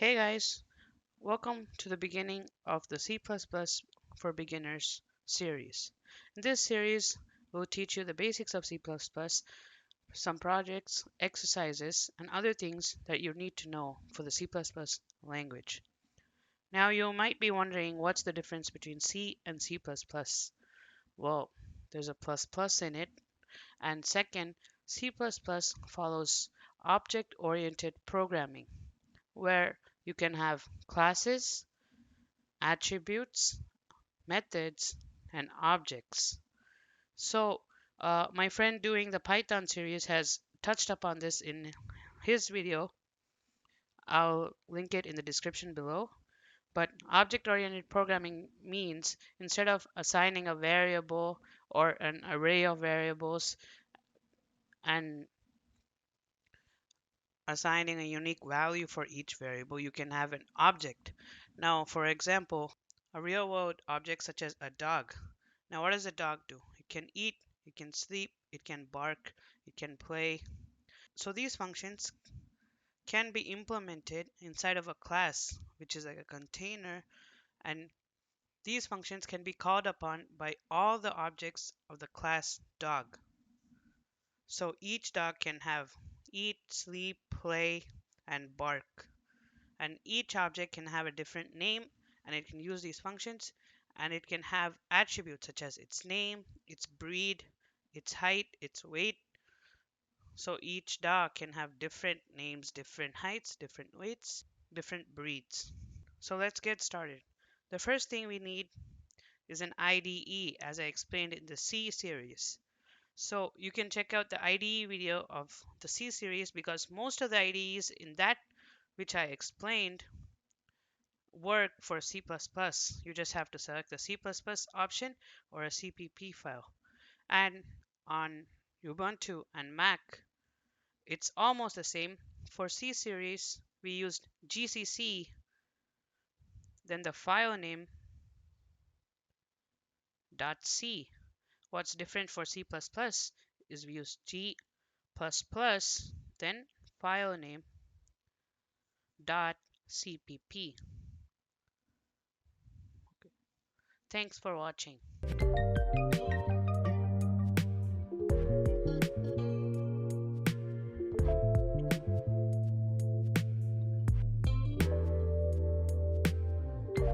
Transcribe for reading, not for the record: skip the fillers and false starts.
Hey guys, welcome to the beginning of the C++ for Beginners series. In this series, we'll teach you the basics of C++, some projects, exercises, and other things that you need to know for the C++ language. Now you might be wondering what's the difference between C and C++. Well, there's a plus plus in it, and second, C++ follows object-oriented programming, where you can have classes, attributes, methods, and objects. So, my friend doing the Python series has touched upon this in his video. I'll link it in the description below. But object-oriented programming means instead of assigning a variable or an array of variables and assigning a unique value for each variable, you can have an object. Now, for example, a real world object such as a dog. Now, what does a dog do? It can eat, it can sleep, it can bark, it can play. So these functions can be implemented inside of a class, which is like a container, and these functions can be called upon by all the objects of the class dog. So each dog can have eat, sleep, play, and bark. And each object can have a different name and it can use these functions, and it can have attributes such as its name, its breed, its height, its weight. So each dog can have different names, different heights, different weights, different breeds. So let's get started. The first thing we need is an IDE, as I explained in the C series. So you can check out the IDE video of the C series because most of the IDEs in that which I explained work for C++. You just have to select the C++ option or a CPP file. And on Ubuntu and Mac, it's almost the same. For C series, we used GCC, then the file name .c. What's different for C++ is we use G++, then file name .cpp. Thanks for watching.